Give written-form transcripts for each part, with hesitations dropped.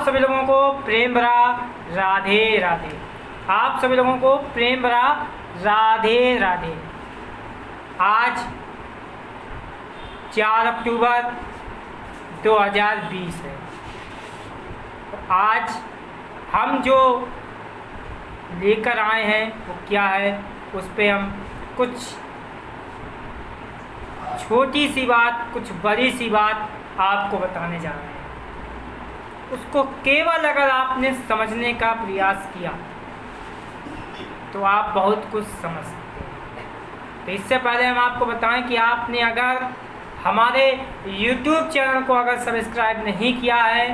आप सभी लोगों को प्रेम भरा राधे राधे। आप सभी लोगों को प्रेम भरा राधे राधे। आज 4 अक्टूबर 2020 है। आज हम जो लेकर आए हैं वो क्या है, उस पे हम कुछ छोटी सी बात, कुछ बड़ी सी बात आपको बताने जा रहे हैं। उसको केवल अगर आपने समझने का प्रयास किया तो आप बहुत कुछ समझ सकते हैं। तो इससे पहले हम आपको बताएं कि आपने अगर हमारे YouTube चैनल को अगर सब्सक्राइब नहीं किया है,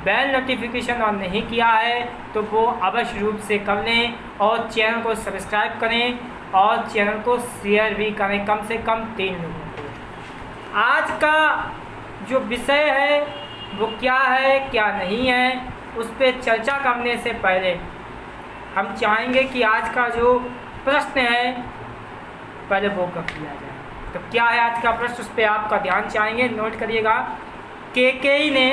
बेल नोटिफिकेशन ऑन नहीं किया है, तो वो अवश्य रूप से कर लें और चैनल को सब्सक्राइब करें और चैनल को शेयर भी करें, कम से कम 3 लोगों को। आज का जो विषय है वो क्या है क्या नहीं है, उस पर चर्चा करने से पहले हम चाहेंगे कि आज का जो प्रश्न है पहले वो कर दिया जाए। तो क्या है आज का प्रश्न, उस पर आपका ध्यान चाहेंगे, नोट करिएगा। कैकेयी ने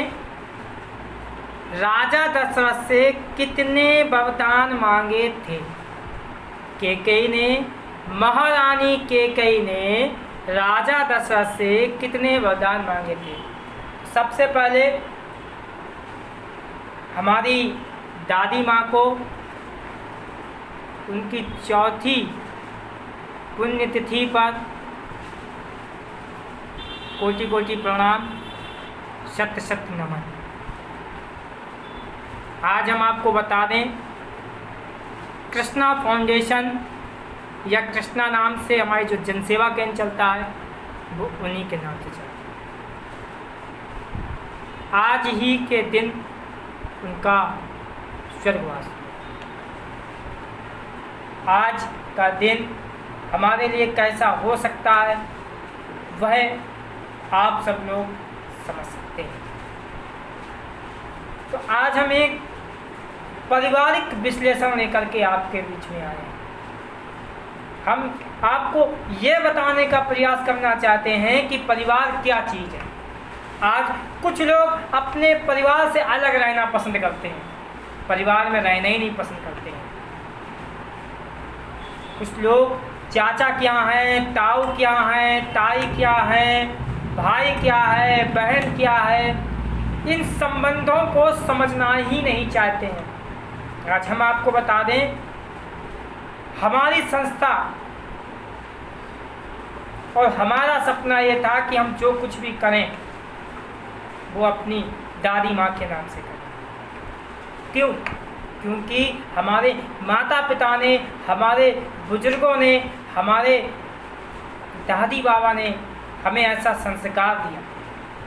राजा दशरथ से कितने वरदान मांगे थे? कैकेयी ने, महारानी कैकेयी ने राजा दशरथ से कितने वरदान मांगे थे? सबसे पहले हमारी दादी माँ को उनकी 4थी पुण्यतिथि पर कोटि कोटि प्रणाम, शत शत नमन। आज हम आपको बता दें, कृष्णा फाउंडेशन या कृष्णा नाम से हमारी जो जनसेवा केंद्र चलता है वो उन्हीं के नाम से चलता है। आज ही के दिन उनका स्वर्गवास। आज का दिन हमारे लिए कैसा हो सकता है वह आप सब लोग समझ सकते हैं। तो आज हम एक पारिवारिक विश्लेषण लेकर के आपके बीच में आए हैं। हम आपको ये बताने का प्रयास करना चाहते हैं कि परिवार क्या चीज़ है। आज कुछ लोग अपने परिवार से अलग रहना पसंद करते हैं, परिवार में रहना ही नहीं पसंद करते हैं। कुछ लोग चाचा क्या हैं, ताऊ क्या हैं, ताई क्या हैं, भाई क्या है, बहन क्या है, इन संबंधों को समझना ही नहीं चाहते हैं। आज हम आपको बता दें, हमारी संस्था और हमारा सपना ये था कि हम जो कुछ भी करें वो अपनी दादी माँ के नाम से करें। क्यों? क्योंकि हमारे माता पिता ने, हमारे बुजुर्गों ने, हमारे दादी बाबा ने हमें ऐसा संस्कार दिया।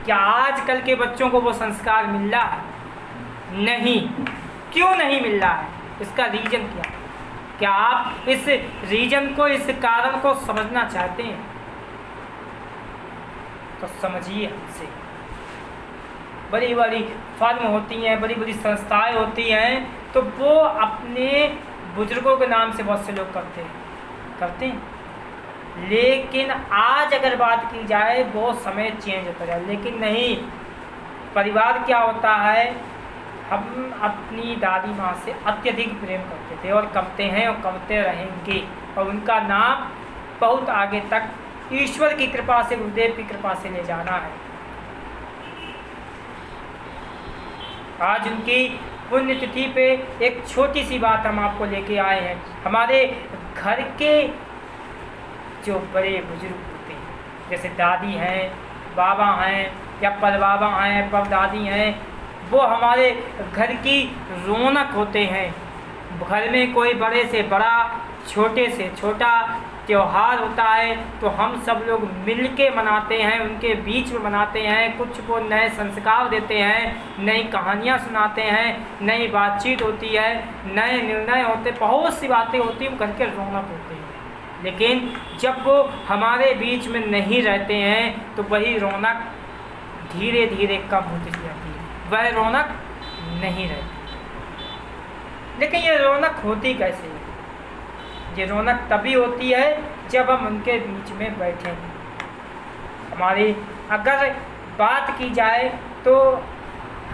क्या आजकल के बच्चों को वो संस्कार मिल रहा है? नहीं। क्यों नहीं मिल रहा है? इसका रीज़न क्या है? क्या आप इस रीज़न को, इस कारण को समझना चाहते हैं? तो समझिए हमसे। बड़ी बड़ी फर्म होती हैं, बड़ी बड़ी संस्थाएं होती हैं, तो वो अपने बुजुर्गों के नाम से बहुत से लोग करते हैं। लेकिन आज अगर बात की जाए वो समय चेंज होता है, लेकिन नहीं। परिवार क्या होता है, हम अपनी दादी माँ से अत्यधिक प्रेम करते थे और करते हैं और करते रहेंगे, और उनका नाम बहुत आगे तक ईश्वर की कृपा से, गुरुदेव की कृपा से ले जाना है। आज उनकी पुण्यतिथि पे एक छोटी सी बात हम आपको लेके आए हैं। हमारे घर के जो बड़े बुजुर्ग होते हैं, जैसे दादी हैं, बाबा हैं या परबाबा हैं, परदादी हैं, वो हमारे घर की रौनक होते हैं। घर में कोई बड़े से बड़ा, छोटे से छोटा त्यौहार होता है तो हम सब लोग मिल के मनाते हैं, उनके बीच में मनाते हैं। कुछ को नए संस्कार देते हैं, नई कहानियाँ सुनाते हैं, नई बातचीत होती है, नए निर्णय होते, बहुत सी बातें होती हैं, घर के रौनक होते हैं। लेकिन जब वो हमारे बीच में नहीं रहते हैं तो वही रौनक धीरे धीरे कम होती जाती है, वह रौनक नहीं रहती। लेकिन ये रौनक होती कैसे है? ये रौनक तभी होती है जब हम उनके बीच में बैठें। हमारी अगर बात की जाए तो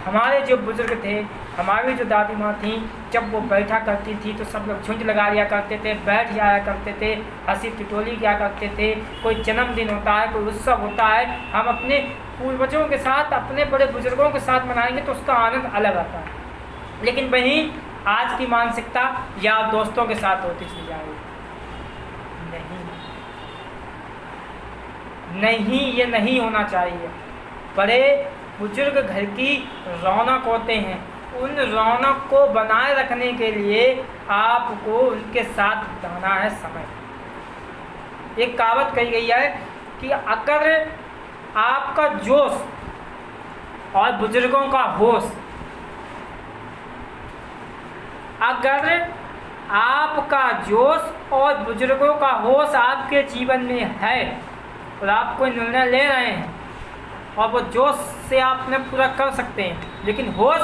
हमारे जो बुजुर्ग थे हमारी जो दादी माँ थी, जब वो बैठा करती थी तो सब लोग झुंड लगा लिया करते थे, बैठ जाया करते थे, हंसी टिटोली किया करते थे। कोई जन्मदिन होता है, कोई उत्सव होता है, हम अपने पूर्वजों के साथ, अपने बड़े बुजुर्गों के साथ मनाएंगे तो उसका आनंद अलग आता है। लेकिन वहीं आज की मानसिकता या दोस्तों के साथ होती चली जा रही। नहीं, ये नहीं होना चाहिए। बड़े बुजुर्ग घर की रौनक होते हैं, उन रौनक को बनाए रखने के लिए आपको उनके साथ बिताना है समय। एक कहावत कही गई है कि अगर आपका जोश और बुजुर्गों का होश, अगर आपका जोश और बुजुर्गों का होश आपके जीवन में है और आप कोई निर्णय ले रहे हैं और वो जोश से आपने पूरा कर सकते हैं, लेकिन होश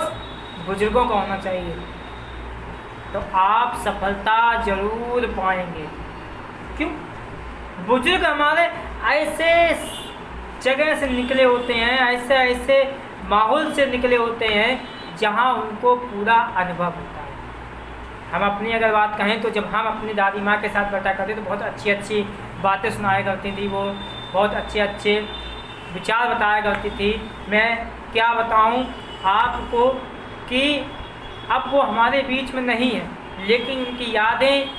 बुजुर्गों का होना चाहिए, तो आप सफलता जरूर पाएंगे। क्यों? बुजुर्ग हमारे ऐसे जगह से निकले होते हैं, ऐसे ऐसे माहौल से निकले होते हैं जहां उनको पूरा अनुभव होता है। हम अपनी अगर बात कहें तो जब हम अपनी दादी माँ के साथ बैठा करते तो बहुत अच्छी अच्छी बातें सुनाया करती थी, वो बहुत अच्छे अच्छे विचार बताया करती थी। मैं क्या बताऊं आपको कि अब वो हमारे बीच में नहीं है, लेकिन उनकी यादें,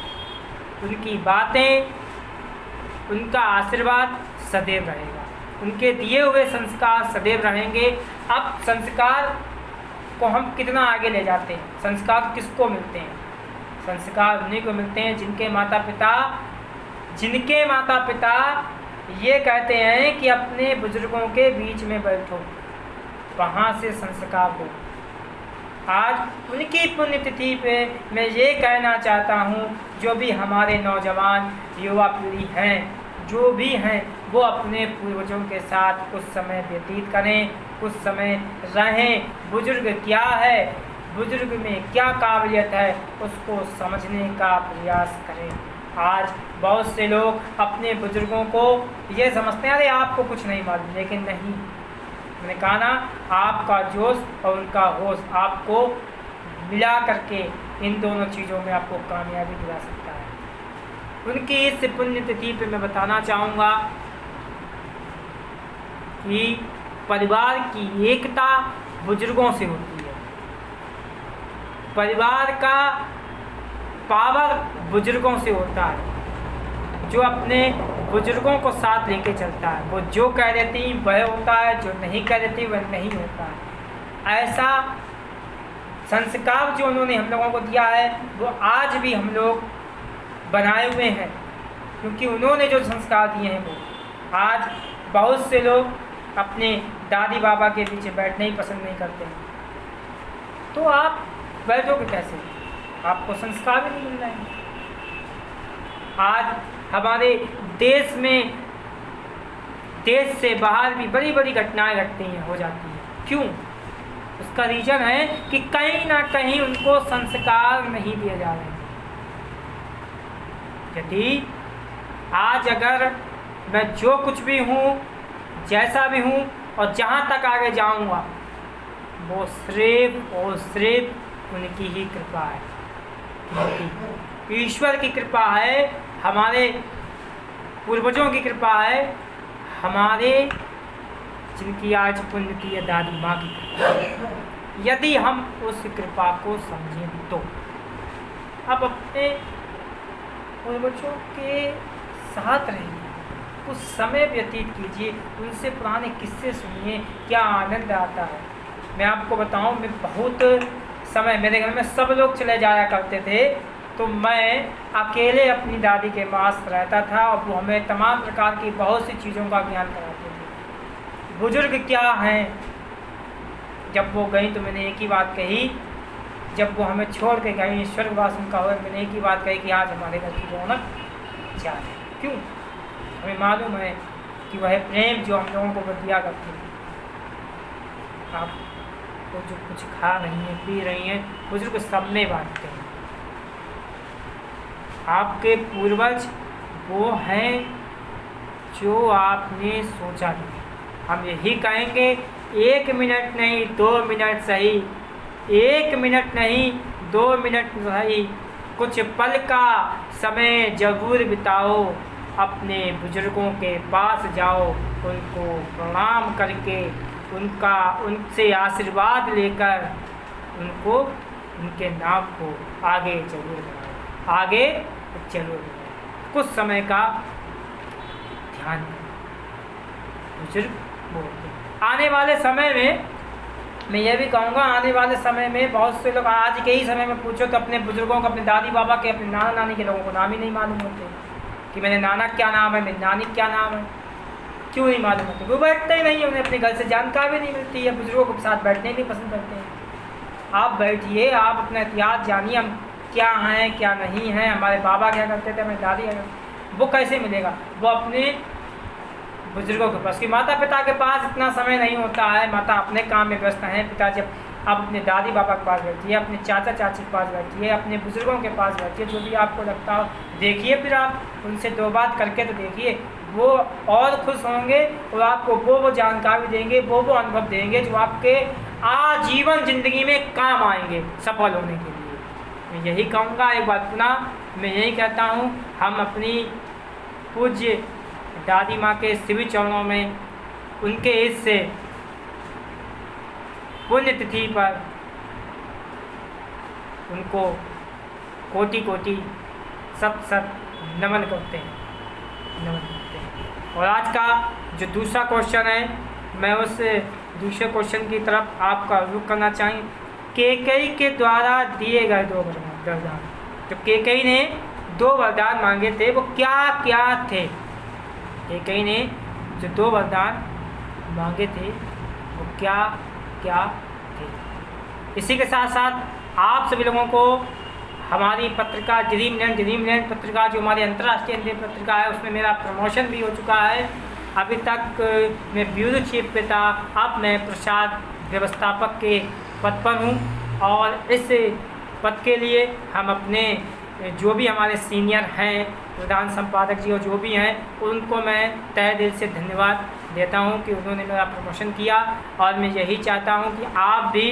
उनकी बातें, उनका आशीर्वाद सदैव रहेगा, उनके दिए हुए संस्कार सदैव रहेंगे। अब संस्कार को हम कितना आगे ले जाते हैं, संस्कार किसको मिलते हैं? संस्कार उन्हीं को मिलते हैं जिनके माता पिता ये कहते हैं कि अपने बुजुर्गों के बीच में बैठो, वहाँ से संस्कार हो। आज उनकी पुण्यतिथि पे मैं ये कहना चाहता हूँ, जो भी हमारे नौजवान युवा पीढ़ी हैं, जो भी हैं, वो अपने पूर्वजों के साथ कुछ समय व्यतीत करें, कुछ समय रहें। बुजुर्ग क्या है, बुजुर्ग में क्या काबिलियत है, उसको समझने का प्रयास करें। आज बहुत से लोग अपने बुजुर्गों को ये समझते हैं अरे आपको कुछ नहीं मालूम, लेकिन नहीं, मैंने कहा ना, आपका जोश और उनका होश आपको मिला करके इन दोनों चीज़ों में आपको कामयाबी दिला सकता है। उनकी इस पुण्यतिथि पे मैं बताना चाहूँगा कि परिवार की एकता बुजुर्गों से होती है, परिवार का पावर बुजुर्गों से होता है। जो अपने बुजुर्गों को साथ लेके चलता है, वो जो कह देती वह होता है, जो नहीं कह देती वह नहीं होता है। ऐसा संस्कार जो उन्होंने हम लोगों को दिया है वो आज भी हम लोग बनाए हुए हैं, क्योंकि उन्होंने जो संस्कार दिए हैं वो आज बहुत से लोग अपने दादी बाबा के पीछे बैठना ही पसंद नहीं करते हैं। तो आप बैठोगे कैसे? आपको संस्कार भी नहीं मिल रहे हैं। आज हमारे देश में, देश से बाहर भी बड़ी बड़ी घटनाएं घटती हैं, हो जाती हैं। क्यों? उसका रीज़न है कि कहीं ना कहीं उनको संस्कार नहीं दिए जा रहे हैं। यदि आज अगर मैं जो कुछ भी हूँ, जैसा भी हूँ और जहाँ तक आगे जाऊँगा, वो सिर्फ और सिर्फ उनकी ही कृपा है, ईश्वर की कृपा है, हमारे पूर्वजों की कृपा है, हमारे जिनकी आज पुण्य की है दादी माँ की कृपा है। यदि हम उस कृपा को समझें तो अब अपने पूर्वजों के साथ रहिए, कुछ समय व्यतीत कीजिए, उनसे पुराने किस्से सुनिए, क्या आनंद आता है। मैं आपको बताऊं, मैं बहुत समय, मेरे घर में सब लोग चले जाया करते थे तो मैं अकेले अपनी दादी के पास रहता था और वो हमें तमाम प्रकार की बहुत सी चीज़ों का ज्ञान कराते थे। बुजुर्ग क्या हैं, जब वो गई तो मैंने एक ही बात कही, जब वो हमें छोड़ के गई, स्वर्गवास उनका हुआ, मैंने एक ही बात कही कि आज हमारे घर की रौनक ज़्यादा। क्यों? हमें मालूम है कि वह प्रेम जो हम लोगों को दिया करती थी, आप वो जो कुछ खा रही हैं, पी रही हैं, बुजुर्ग सब में बांटते हैं। आपके पूर्वज वो हैं जो आपने सोचा नहीं। हम यही कहेंगे, 1 मिनट नहीं 2 मिनट सही, 1 मिनट नहीं, 2 मिनट नहीं, कुछ पल का समय जरूर बिताओ। अपने बुजुर्गों के पास जाओ, उनको प्रणाम करके उनसे आशीर्वाद लेकर उनके नाम को आगे जरूर बढ़ाओ, आगे जरूर बढ़ाओ। कुछ समय का ध्यान बुजुर्ग बोलते। आने वाले समय में मैं ये भी कहूँगा, आने वाले समय में बहुत से लोग आज के ही समय में पूछो तो अपने बुजुर्गों को, अपने दादी बाबा के, अपने नाना नानी के लोगों को नाम ही नहीं मालूम होते कि मेरे नाना क्या नाम है, मेरी नानी क्या नाम है। क्यों नहीं मालूम होते? वो बैठते ही नहीं, उन्हें अपने घर से जानकारी भी नहीं मिलती है, बुजुर्गों के साथ बैठने नहीं पसंद करते हैं। आप बैठिए, आप अपना इतिहास जानिए, हम क्या हैं क्या नहीं हैं, हमारे बाबा क्या करते थे, हमारी दादी क्या, वो कैसे मिलेगा? वो अपने बुजुर्गों के पास, कि माता पिता के पास इतना समय नहीं होता है, माता अपने काम में व्यस्त हैं, पिताजी आप अपने दादी बाबा के पास बैठिए, अपने चाचा चाची के पास बैठिए, अपने बुजुर्गों के पास बैठिए, जो भी आपको लगता हो देखिए, फिर आप उनसे 2 बात करके तो देखिए, वो और खुश होंगे और आपको वो जानकारी देंगे, वो अनुभव देंगे जो आपके आजीवन ज़िंदगी में काम आएंगे सफल होने के लिए। मैं यही कहूँगा, एक बात पुनः मैं यही कहता हूँ, हम अपनी पूज्य दादी माँ के शिव चरणों में उनके इससे पुण्यतिथि पर उनको कोटि कोटि सत नमन करते हैं। और आज का जो दूसरा क्वेश्चन है, मैं उस दूसरे क्वेश्चन की तरफ आपका रुख करना चाहिए। कैकेयी के द्वारा दिए गए 2 वरदान, तो कैकेयी ने 2 वरदान मांगे थे, वो क्या क्या थे? कैकेयी ने जो 2 वरदान मांगे थे वो क्या क्या थे? इसी के साथ साथ आप सभी लोगों को हमारी पत्रिका ड्रीमलैंड पत्रिका, जो हमारी अंतर्राष्ट्रीय हिंदी पत्रिका है, उसमें मेरा प्रमोशन भी हो चुका है। अभी तक मैं ब्यूरो चीफ पे था, अब मैं प्रसाद व्यवस्थापक के पद पर हूँ, और इस पद के लिए हम अपने जो भी हमारे सीनियर हैं, प्रधान संपादक जी और जो भी हैं, उनको मैं तहे दिल से धन्यवाद देता हूँ कि उन्होंने मेरा प्रमोशन किया। और मैं यही चाहता हूँ कि आप भी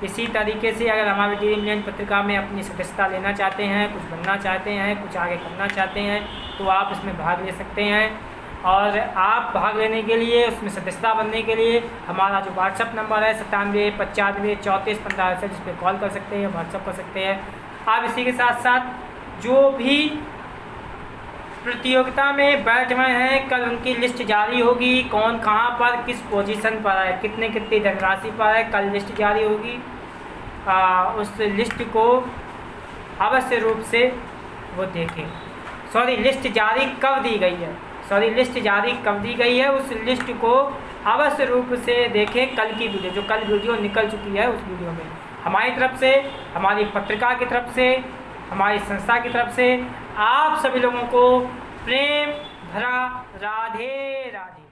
इसी तरीके से अगर हमारी ड्रीमलैंड पत्रिका में अपनी सदस्यता लेना चाहते हैं, कुछ बनना चाहते हैं, कुछ आगे करना चाहते हैं, तो आप इसमें भाग ले सकते हैं। और आप भाग लेने के लिए, उसमें सदस्यता बनने के लिए हमारा जो व्हाट्सअप नंबर है 97 95 34 15 से, जिस पर कॉल कर सकते हैं, व्हाट्सअप कर सकते हैं आप। इसी के साथ साथ जो भी प्रतियोगिता में बैठ रहे हैं, कल उनकी लिस्ट जारी होगी, कौन कहाँ पर किस पोजीशन पर है, कितनी धनराशि पर है, कल लिस्ट जारी होगी। उस लिस्ट को अवश्य रूप से वो देखें। लिस्ट जारी कब दी गई है, लिस्ट जारी कब दी गई है, उस लिस्ट को अवश्य रूप से देखें। कल की वीडियो, जो कल वीडियो निकल चुकी है, उस वीडियो में हमारी तरफ से, हमारी पत्रिका की तरफ से, हमारी संस्था की तरफ से आप सभी लोगों को प्रेम भरा राधे राधे।